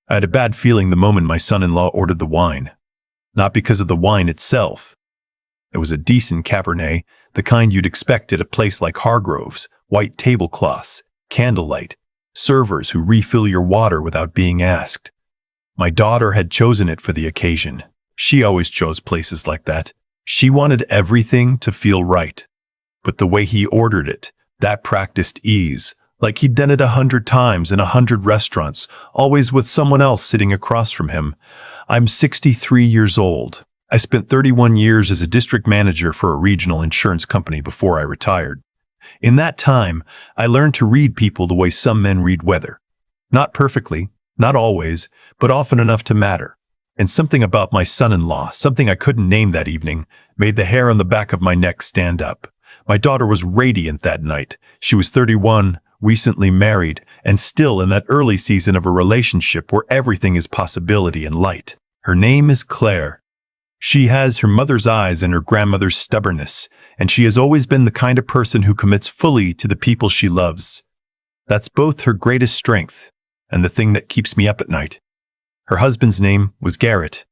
I had a bad feeling the moment my son-in-law ordered the wine. Not because of the wine itself. It was a decent Cabernet, the kind you'd expect at a place like Hargrove's, white tablecloths, candlelight, servers who refill your water without being asked. My daughter had chosen it for the occasion. She always chose places like that. She wanted everything to feel right. But the way he ordered it, that practiced ease, like he'd done it 100 times in 100 restaurants, always with someone else sitting across from him. I'm 63 years old. I spent 31 years as a district manager for a regional insurance company before I retired. In that time, I learned to read people the way some men read weather. Not perfectly, not always, but often enough to matter. And something about my son-in-law, something I couldn't name that evening, made the hair on the back of my neck stand up. My daughter was radiant that night. She was 31, recently married, and still in that early season of a relationship where everything is possibility and light. Her name is Claire. She has her mother's eyes and her grandmother's stubbornness, and she has always been the kind of person who commits fully to the people she loves. That's both her greatest strength and the thing that keeps me up at night. Her husband's name was Garrett.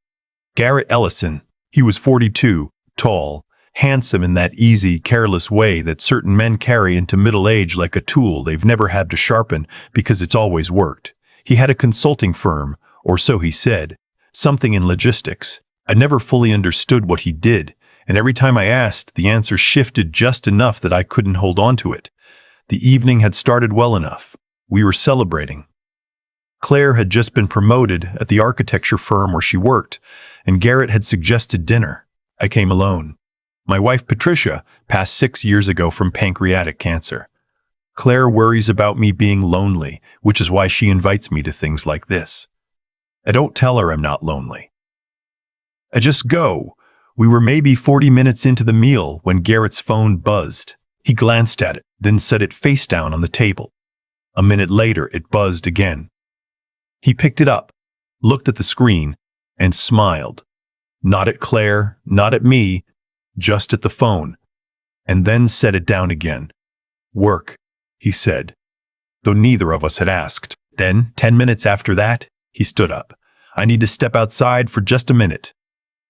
Garrett Ellison. He was 42, tall, handsome in that easy, careless way that certain men carry into middle age like a tool they've never had to sharpen because it's always worked. He had a consulting firm, or so he said, something in logistics. I never fully understood what he did, and every time I asked, the answer shifted just enough that I couldn't hold on to it. The evening had started well enough. We were celebrating. Claire had just been promoted at the architecture firm where she worked, and Garrett had suggested dinner. I came alone. My wife Patricia passed 6 years ago from pancreatic cancer. Claire worries about me being lonely, which is why she invites me to things like this. I don't tell her I'm not lonely. I just go. We were maybe 40 minutes into the meal when Garrett's phone buzzed. He glanced at it, then set it face down on the table. A minute later, it buzzed again. He picked it up, looked at the screen, and smiled. Not at Claire, not at me, just at the phone, and then set it down again. Work, he said, though neither of us had asked. Then, 10 minutes after that, he stood up. I need to step outside for just a minute.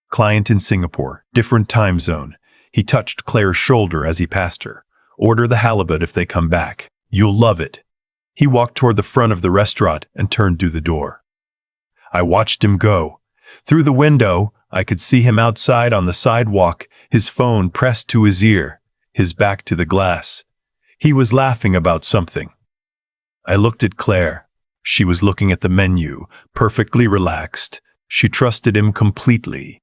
Client in Singapore, different time zone. He touched Claire's shoulder as he passed her. Order the halibut if they come back. You'll love it. He walked toward the front of the restaurant and turned to the door. I watched him go. Through the window, I could see him outside on the sidewalk, his phone pressed to his ear, his back to the glass. He was laughing about something. I looked at Claire. She was looking at the menu, perfectly relaxed. She trusted him completely.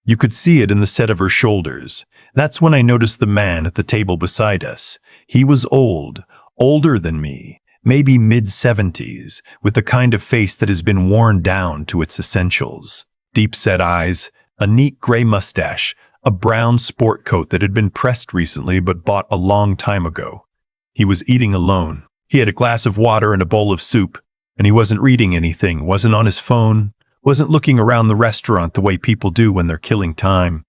You could see it in the set of her shoulders. That's when I noticed the man at the table beside us. He was old, older than me, maybe mid-70s, with the kind of face that has been worn down to its essentials. Deep-set eyes, a neat gray mustache, a brown sport coat that had been pressed recently but bought a long time ago. He was eating alone. He had a glass of water and a bowl of soup, and he wasn't reading anything, wasn't on his phone, wasn't looking around the restaurant the way people do when they're killing time.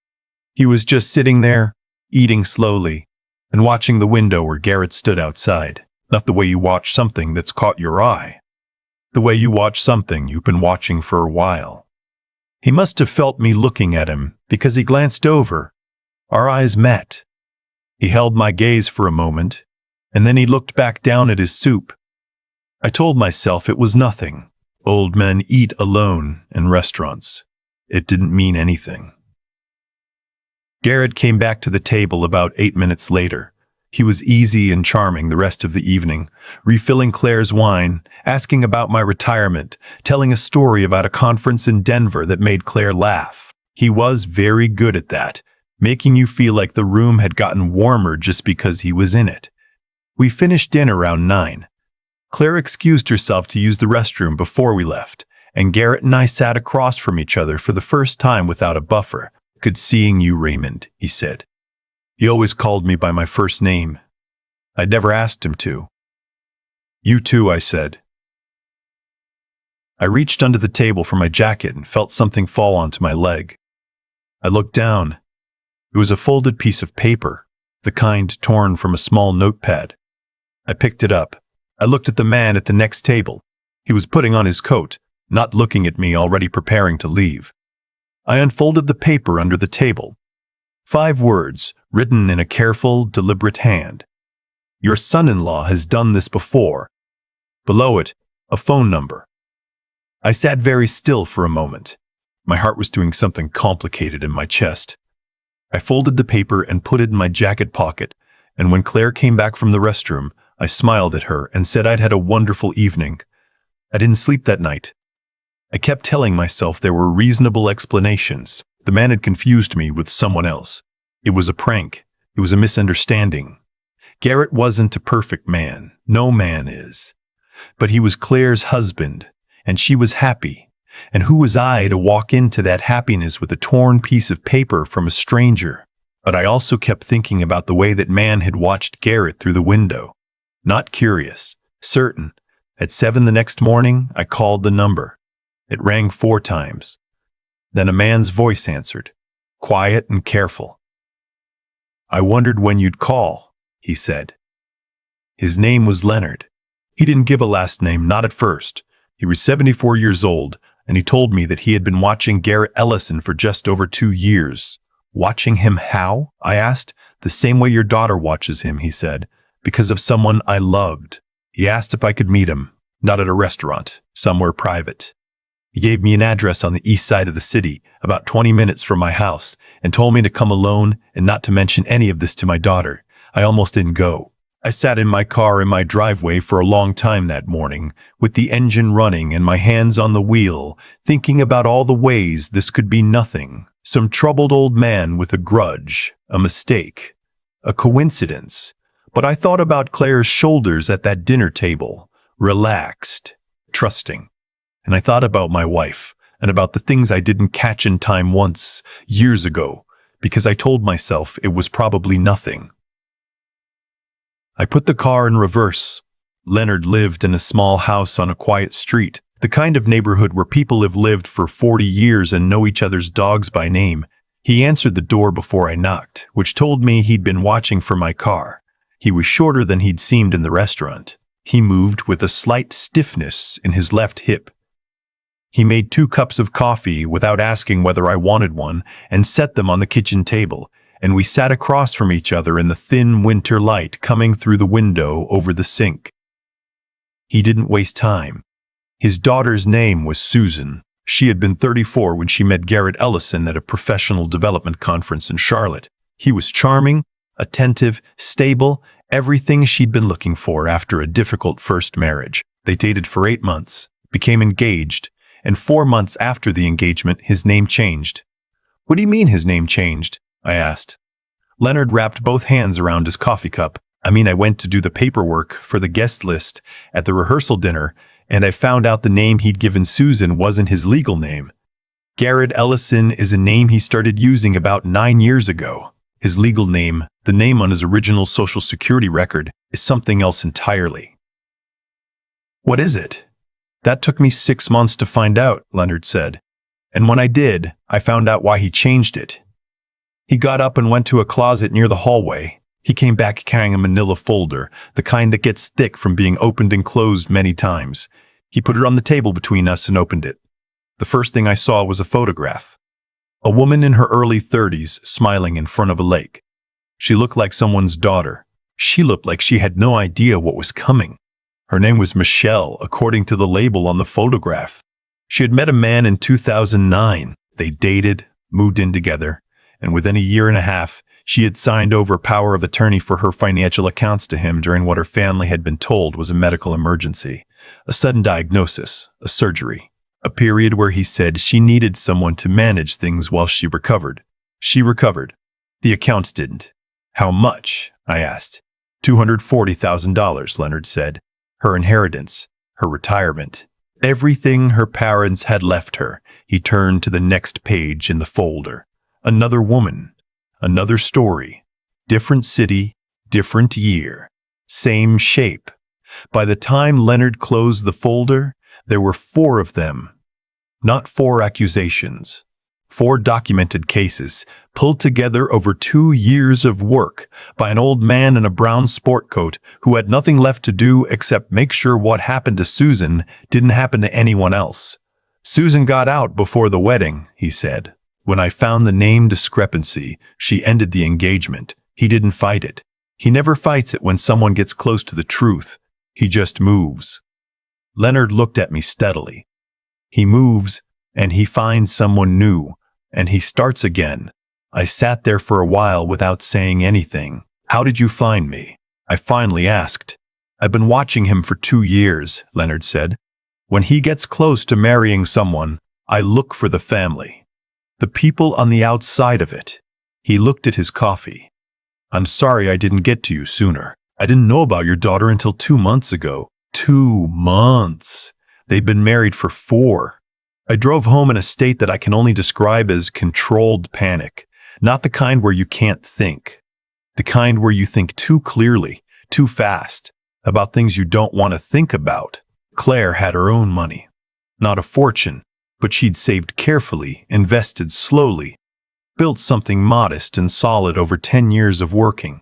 He was just sitting there, eating slowly, and watching the window where Garrett stood outside. Not the way you watch something that's caught your eye. The way you watch something you've been watching for a while. He must have felt me looking at him because he glanced over. Our eyes met. He held my gaze for a moment, and then he looked back down at his soup. I told myself it was nothing. Old men eat alone in restaurants. It didn't mean anything. Garrett came back to the table about 8 minutes later. He was easy and charming the rest of the evening, refilling Claire's wine, asking about my retirement, telling a story about a conference in Denver that made Claire laugh. He was very good at that, making you feel like the room had gotten warmer just because he was in it. We finished dinner around 9. Claire excused herself to use the restroom before we left, and Garrett and I sat across from each other for the first time without a buffer. Good seeing you, Raymond, he said. He always called me by my first name. I'd never asked him to. You too, I said. I reached under the table for my jacket and felt something fall onto my leg. I looked down. It was a folded piece of paper, the kind torn from a small notepad. I picked it up. I looked at the man at the next table. He was putting on his coat, not looking at me, already preparing to leave. I unfolded the paper under the table. 5 words, written in a careful, deliberate hand. Your son-in-law has done this before. Below it, a phone number. I sat very still for a moment. My heart was doing something complicated in my chest. I folded the paper and put it in my jacket pocket, and when Claire came back from the restroom, I smiled at her and said I'd had a wonderful evening. I didn't sleep that night. I kept telling myself there were reasonable explanations. The man had confused me with someone else. It was a prank. It was a misunderstanding. Garrett wasn't a perfect man. No man is. But he was Claire's husband, and she was happy. And who was I to walk into that happiness with a torn piece of paper from a stranger? But I also kept thinking about the way that man had watched Garrett through the window. Not curious, certain. At 7 the next morning, I called the number. It rang 4 times. Then a man's voice answered, quiet and careful. I wondered when you'd call, he said. His name was Leonard. He didn't give a last name, not at first. He was 74 years old, and he told me that he had been watching Garrett Ellison for just over 2 years. Watching him how? I asked. The same way your daughter watches him, he said. Because of someone I loved. He asked if I could meet him, not at a restaurant, somewhere private. He gave me an address on the east side of the city, about 20 minutes from my house, and told me to come alone and not to mention any of this to my daughter. I almost didn't go. I sat in my car in my driveway for a long time that morning, with the engine running and my hands on the wheel, thinking about all the ways this could be nothing. Some troubled old man with a grudge, a mistake, a coincidence. But I thought about Claire's shoulders at that dinner table, relaxed, trusting. And I thought about my wife, and about the things I didn't catch in time once, years ago, because I told myself it was probably nothing. I put the car in reverse. Leonard lived in a small house on a quiet street, the kind of neighborhood where people have lived for 40 years and know each other's dogs by name. He answered the door before I knocked, which told me he'd been watching for my car. He was shorter than he'd seemed in the restaurant. He moved with a slight stiffness in his left hip. He made 2 cups of coffee without asking whether I wanted one and set them on the kitchen table, and we sat across from each other in the thin winter light coming through the window over the sink. He didn't waste time. His daughter's name was Susan. She had been 34 when she met Garrett Ellison at a professional development conference in Charlotte. He was charming, attentive, stable, everything she'd been looking for after a difficult first marriage. They dated for 8 months, became engaged, and 4 months after the engagement, his name changed. What do you mean his name changed? I asked. Leonard wrapped both hands around his coffee cup. I went to do the paperwork for the guest list at the rehearsal dinner, and I found out the name he'd given Susan wasn't his legal name. Garrett Ellison is a name he started using about 9 years ago. His legal name, the name on his original Social Security record, is something else entirely. What is it? That took me 6 months to find out, Leonard said. And when I did, I found out why he changed it. He got up and went to a closet near the hallway. He came back carrying a manila folder, the kind that gets thick from being opened and closed many times. He put it on the table between us and opened it. The first thing I saw was a photograph. A woman in her early 30s smiling in front of a lake. She looked like someone's daughter. She looked like she had no idea what was coming. Her name was Michelle, according to the label on the photograph. She had met a man in 2009. They dated, moved in together, and within a year and a half, she had signed over power of attorney for her financial accounts to him during what her family had been told was a medical emergency, a sudden diagnosis, a surgery, a period where he said she needed someone to manage things while she recovered. She recovered. The accounts didn't. How much? I asked. $240,000, Leonard said. Her inheritance, her retirement, everything her parents had left her. He turned to the next page in the folder. Another woman, another story, different city, different year, same shape. By the time Leonard closed the folder, there were 4 of them. Not 4 accusations. 4 documented cases, pulled together over 2 years of work by an old man in a brown sport coat who had nothing left to do except make sure what happened to Susan didn't happen to anyone else. Susan got out before the wedding, he said. When I found the name discrepancy, she ended the engagement. He didn't fight it. He never fights it when someone gets close to the truth. He just moves. Leonard looked at me steadily. He moves, and he finds someone new, and he starts again. I sat there for a while without saying anything. How did you find me? I finally asked. I've been watching him for 2 years, Leonard said. When he gets close to marrying someone, I look for the family. The people on the outside of it. He looked at his coffee. I'm sorry I didn't get to you sooner. I didn't know about your daughter until 2 months ago. 2 months. They've been married for 4. I drove home in a state that I can only describe as controlled panic. Not the kind where you can't think. The kind where you think too clearly, too fast, about things you don't want to think about. Claire had her own money. Not a fortune, but she'd saved carefully, invested slowly, built something modest and solid over 10 years of working.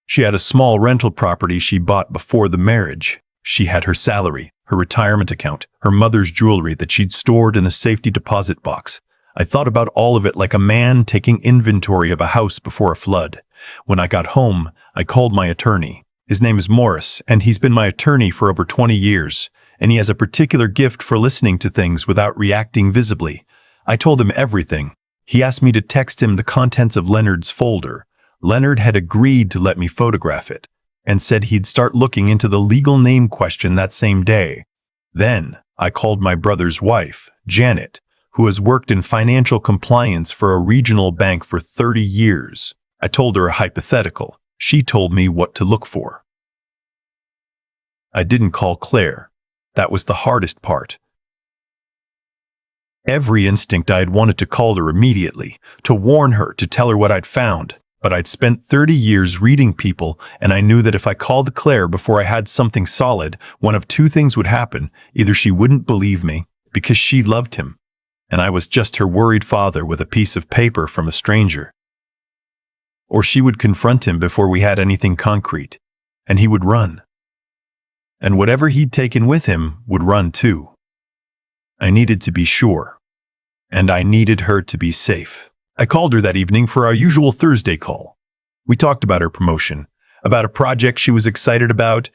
She had a small rental property she bought before the marriage. She had her salary, her retirement account, her mother's jewelry that she'd stored in a safety deposit box. I thought about all of it like a man taking inventory of a house before a flood. When I got home, I called my attorney. His name is Morris, and he's been my attorney for over 20 years, and he has a particular gift for listening to things without reacting visibly. I told him everything. He asked me to text him the contents of Leonard's folder. Leonard had agreed to let me photograph it, and said he'd start looking into the legal name question that same day. Then, I called my brother's wife, Janet, who has worked in financial compliance for a regional bank for 30 years. I told her a hypothetical. She told me what to look for. I didn't call Claire. That was the hardest part. Every instinct I had wanted to call her immediately, to warn her, to tell her what I'd found. But I'd spent 30 years reading people, and I knew that if I called Claire before I had something solid, one of 2 things would happen. Either she wouldn't believe me, because she loved him, and I was just her worried father with a piece of paper from a stranger. Or she would confront him before we had anything concrete, and he would run. And whatever he'd taken with him would run too. I needed to be sure, and I needed her to be safe. I called her that evening for our usual Thursday call. We talked about her promotion, about a project she was excited about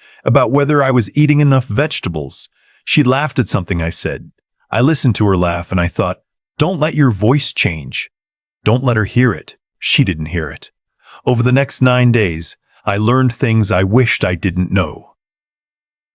whether I was eating enough vegetables. She laughed at something I said. I listened to her laugh and I thought, don't let your voice change. Don't let her hear it. She didn't hear it. Over the next 9 days, I learned things I wished I didn't know.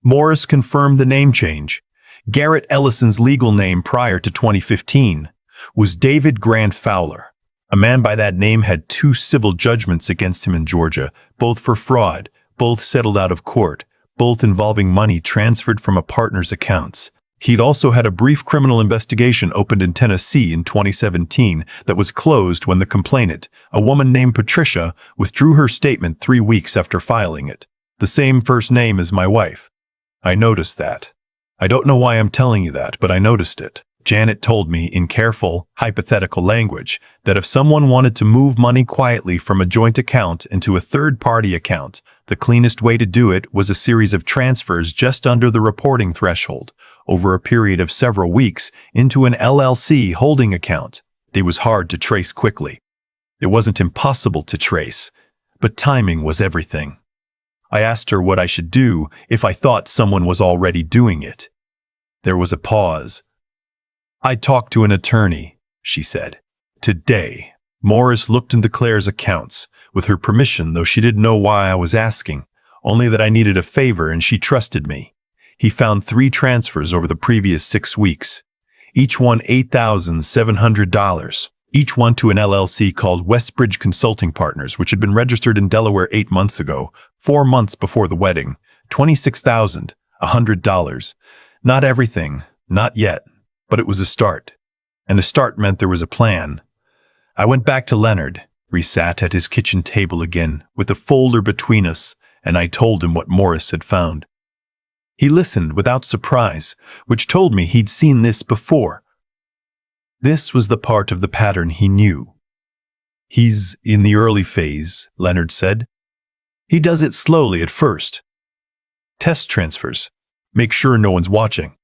Morris confirmed the name change. Garrett Ellison's legal name prior to 2015 was David Grant Fowler. A man by that name had 2 civil judgments against him in Georgia, both for fraud, both settled out of court, both involving money transferred from a partner's accounts. He'd also had a brief criminal investigation opened in Tennessee in 2017 that was closed when the complainant, a woman named Patricia, withdrew her statement 3 weeks after filing it. The same first name as my wife. I noticed that. I don't know why I'm telling you that, but I noticed it. Janet told me in careful, hypothetical language that if someone wanted to move money quietly from a joint account into a third-party account, the cleanest way to do it was a series of transfers just under the reporting threshold, over a period of several weeks, into an LLC holding account. It was hard to trace quickly. It wasn't impossible to trace, but timing was everything. I asked her what I should do if I thought someone was already doing it. There was a pause. I talked to an attorney, she said. Today. Morris looked into Claire's accounts, with her permission, though she didn't know why I was asking, only that I needed a favor and she trusted me. He found 3 transfers over the previous 6 weeks, each one $8,700, each one to an LLC called Westbridge Consulting Partners, which had been registered in Delaware 8 months ago, 4 months before the wedding, $26,100. Not everything, not yet, but it was a start. And a start meant there was a plan. I went back to Leonard. We sat at his kitchen table again, with a folder between us, and I told him what Morris had found. He listened without surprise, which told me he'd seen this before. This was the part of the pattern he knew. He's in the early phase, Leonard said. He does it slowly at first. Test transfers. Make sure no one's watching.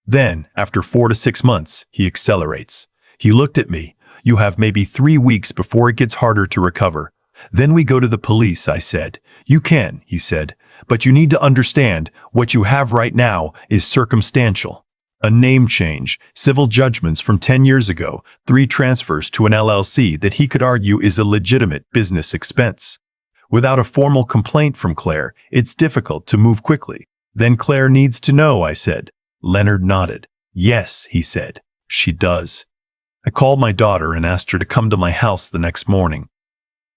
Then, after 4 to 6 months, he accelerates. He looked at me. You have maybe 3 weeks before it gets harder to recover. Then we go to the police, I said. You can, he said, but you need to understand what you have right now is circumstantial. A name change, civil judgments from 10 years ago, 3 transfers to an LLC that he could argue is a legitimate business expense. Without a formal complaint from Claire, it's difficult to move quickly. Then Claire needs to know, I said. Leonard nodded. Yes, he said. She does. I called my daughter and asked her to come to my house the next morning.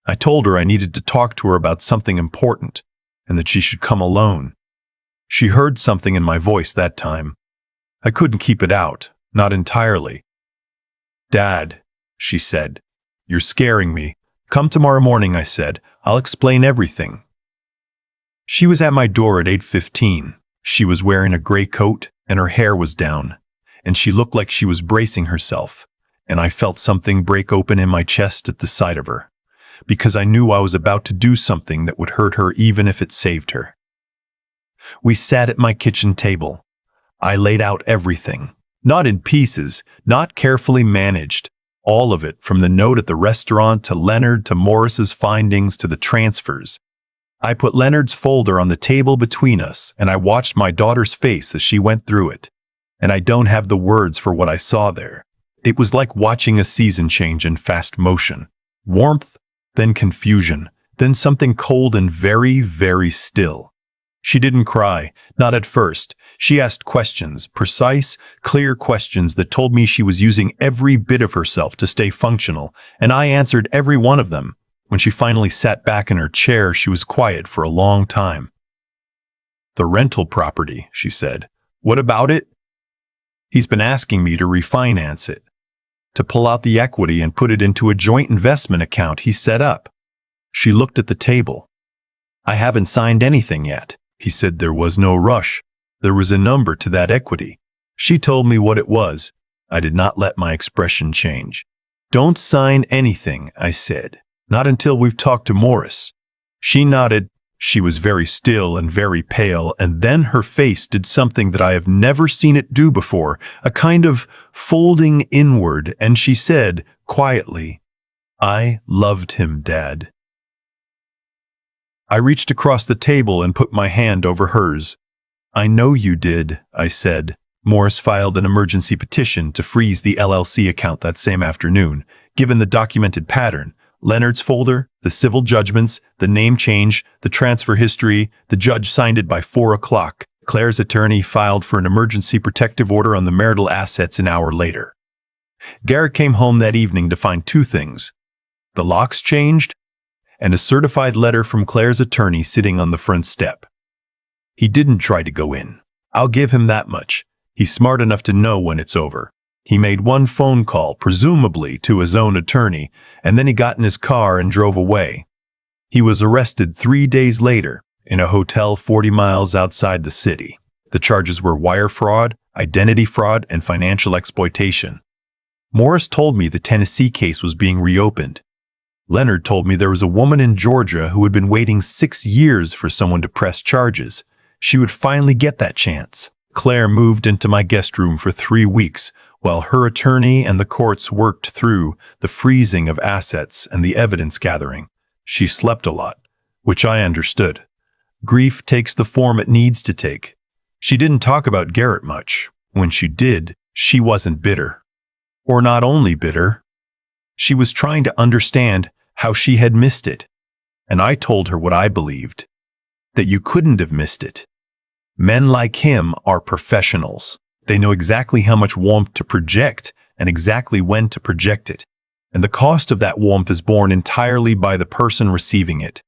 I told her I needed to talk to her about something important and that she should come alone. She heard something in my voice that time. I couldn't keep it out, not entirely. Dad, she said, you're scaring me. Come tomorrow morning, I said. I'll explain everything. She was at my door at 8:15. She was wearing a gray coat and her hair was down, and she looked like she was bracing herself, and I felt something break open in my chest at the sight of her, because I knew I was about to do something that would hurt her even if it saved her. We sat at my kitchen table. I laid out everything, not in pieces, not carefully managed, all of it, from the note at the restaurant to Leonard to Morris's findings to the transfers. I put Leonard's folder on the table between us, and I watched my daughter's face as she went through it. And I don't have the words for what I saw there. It was like watching a season change in fast motion. Warmth, then confusion, then something cold and very, very still. She didn't cry, not at first. She asked questions, precise, clear questions that told me she was using every bit of herself to stay functional, and I answered every one of them. When she finally sat back in her chair, she was quiet for a long time. The rental property, she said. What about it? He's been asking me to refinance it, to pull out the equity and put it into a joint investment account he set up. She looked at the table. I haven't signed anything yet. He said there was no rush. There was a number to that equity. She told me what it was. I did not let my expression change. Don't sign anything, I said. Not until we've talked to Morris. She nodded. She was very still and very pale, and then her face did something that I have never seen it do before, a kind of folding inward, and she said, quietly, I loved him, Dad. I reached across the table and put my hand over hers. I know you did, I said. Morris filed an emergency petition to freeze the LLC account that same afternoon. Given the documented pattern, Leonard's folder, the civil judgments, the name change, the transfer history, the judge signed it by 4 o'clock. Claire's attorney filed for an emergency protective order on the marital assets an hour later. Garrett came home that evening to find 2 things. The locks changed, and a certified letter from Claire's attorney sitting on the front step. He didn't try to go in. I'll give him that much. He's smart enough to know when it's over. He made 1 phone call, presumably to his own attorney, and then he got in his car and drove away. He was arrested 3 days later in a hotel 40 miles outside the city. The charges were wire fraud, identity fraud, and financial exploitation. Morris told me the Tennessee case was being reopened. Leonard told me there was a woman in Georgia who had been waiting 6 years for someone to press charges. She would finally get that chance. Claire moved into my guest room for 3 weeks, while her attorney and the courts worked through the freezing of assets and the evidence gathering. She slept a lot, which I understood. Grief takes the form it needs to take. She didn't talk about Garrett much. When she did, she wasn't bitter. Or not only bitter. She was trying to understand how she had missed it. And I told her what I believed, that you couldn't have missed it. Men like him are professionals. They know exactly how much warmth to project and exactly when to project it. And the cost of that warmth is borne entirely by the person receiving it.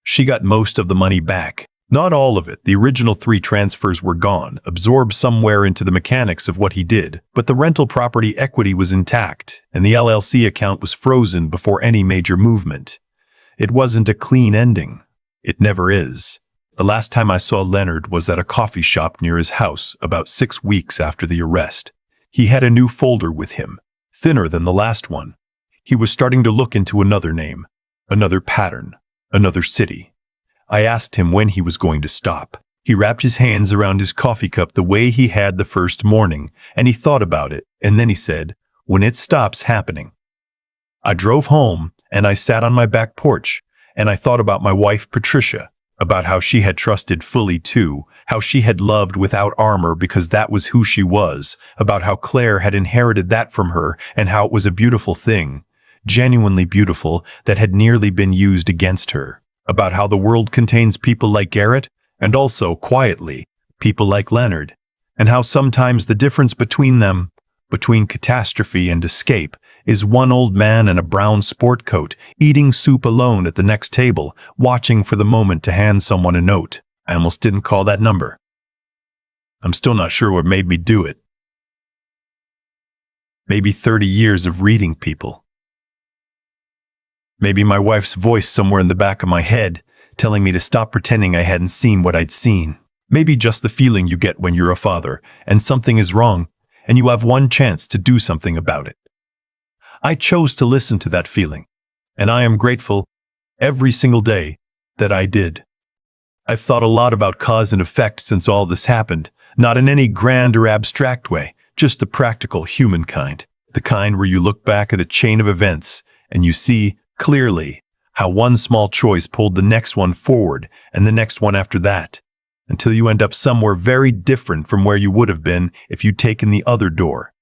She got most of the money back. Not all of it. The original 3 transfers were gone, absorbed somewhere into the mechanics of what he did. But the rental property equity was intact, and the LLC account was frozen before any major movement. It wasn't a clean ending. It never is. The last time I saw Leonard was at a coffee shop near his house about 6 weeks after the arrest. He had a new folder with him, thinner than the last one. He was starting to look into another name, another pattern, another city. I asked him when he was going to stop. He wrapped his hands around his coffee cup the way he had the first morning, and he thought about it, and then he said, "When it stops happening." I drove home, and I sat on my back porch, and I thought about my wife Patricia, about how she had trusted fully too, how she had loved without armor because that was who she was, about how Claire had inherited that from her, and how it was a beautiful thing, genuinely beautiful, that had nearly been used against her, about how the world contains people like Garrett, and also, quietly, people like Leonard, and how sometimes the difference between them, between catastrophe and escape, is one old man in a brown sport coat, eating soup alone at the next table, watching for the moment to hand someone a note. I almost didn't call that number. I'm still not sure what made me do it. Maybe 30 years of reading people. Maybe my wife's voice somewhere in the back of my head, telling me to stop pretending I hadn't seen what I'd seen. Maybe just the feeling you get when you're a father, and something is wrong, and you have one chance to do something about it. I chose to listen to that feeling, and I am grateful every single day that I did. I've thought a lot about cause and effect since all this happened, not in any grand or abstract way, just the practical human kind, the kind where you look back at a chain of events and you see clearly how one small choice pulled the next one forward and the next one after that, until you end up somewhere very different from where you would have been if you'd taken the other door.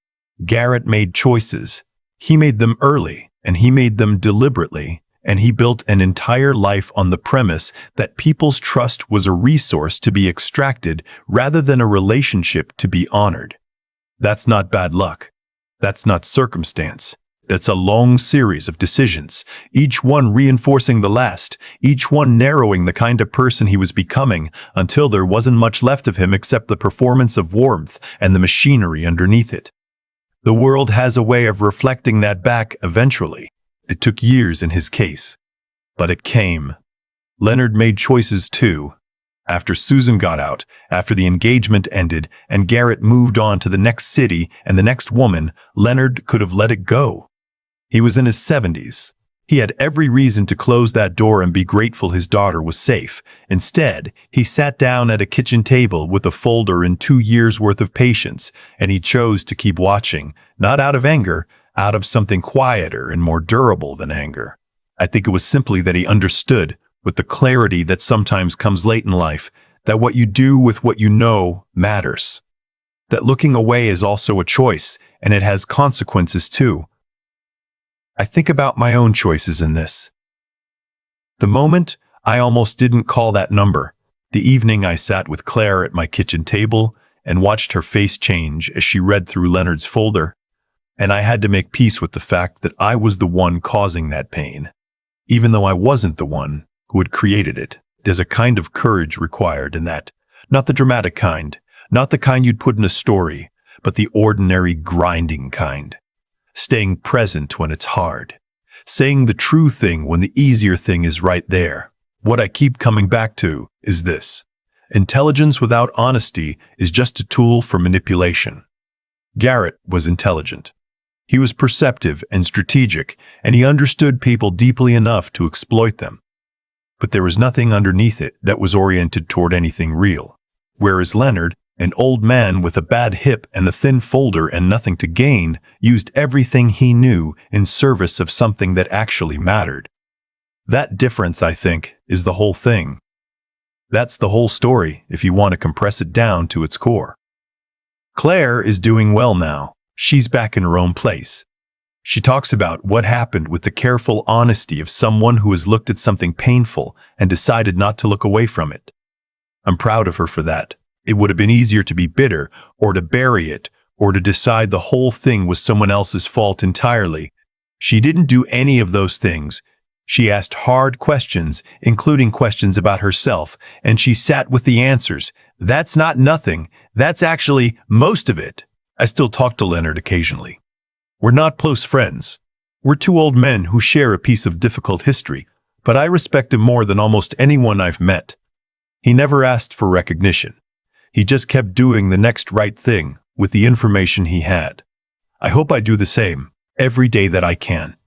Garrett made choices. He made them early, and he made them deliberately, and he built an entire life on the premise that people's trust was a resource to be extracted rather than a relationship to be honored. That's not bad luck. That's not circumstance. That's a long series of decisions, each one reinforcing the last, each one narrowing the kind of person he was becoming until there wasn't much left of him except the performance of warmth and the machinery underneath it. The world has a way of reflecting that back eventually. It took years in his case, but it came. Leonard made choices too. After Susan got out, after the engagement ended, and Garrett moved on to the next city and the next woman, Leonard could have let it go. He was in his 70s. He had every reason to close that door and be grateful his daughter was safe. Instead, he sat down at a kitchen table with a folder and 2 years' worth of patience, and he chose to keep watching, not out of anger, out of something quieter and more durable than anger. I think it was simply that he understood, with the clarity that sometimes comes late in life, that what you do with what you know matters. That looking away is also a choice, and it has consequences too. I think about my own choices in this. The moment, I almost didn't call that number. The evening I sat with Claire at my kitchen table and watched her face change as she read through Leonard's folder, and I had to make peace with the fact that I was the one causing that pain. Even though I wasn't the one who had created it, there's a kind of courage required in that. Not the dramatic kind, not the kind you'd put in a story, but the ordinary grinding kind. Staying present when it's hard. Saying the true thing when the easier thing is right there. What I keep coming back to is this. Intelligence without honesty is just a tool for manipulation. Garrett was intelligent. He was perceptive and strategic, and he understood people deeply enough to exploit them. But there was nothing underneath it that was oriented toward anything real. Whereas Leonard, an old man with a bad hip and a thin folder and nothing to gain, used everything he knew in service of something that actually mattered. That difference, I think, is the whole thing. That's the whole story, if you want to compress it down to its core. Claire is doing well now. She's back in her own place. She talks about what happened with the careful honesty of someone who has looked at something painful and decided not to look away from it. I'm proud of her for that. It would have been easier to be bitter, or to bury it, or to decide the whole thing was someone else's fault entirely. She didn't do any of those things. She asked hard questions, including questions about herself, and she sat with the answers. That's not nothing. That's actually most of it. I still talk to Leonard occasionally. We're not close friends. We're two old men who share a piece of difficult history, but I respect him more than almost anyone I've met. He never asked for recognition. He just kept doing the next right thing with the information he had. I hope I do the same every day that I can.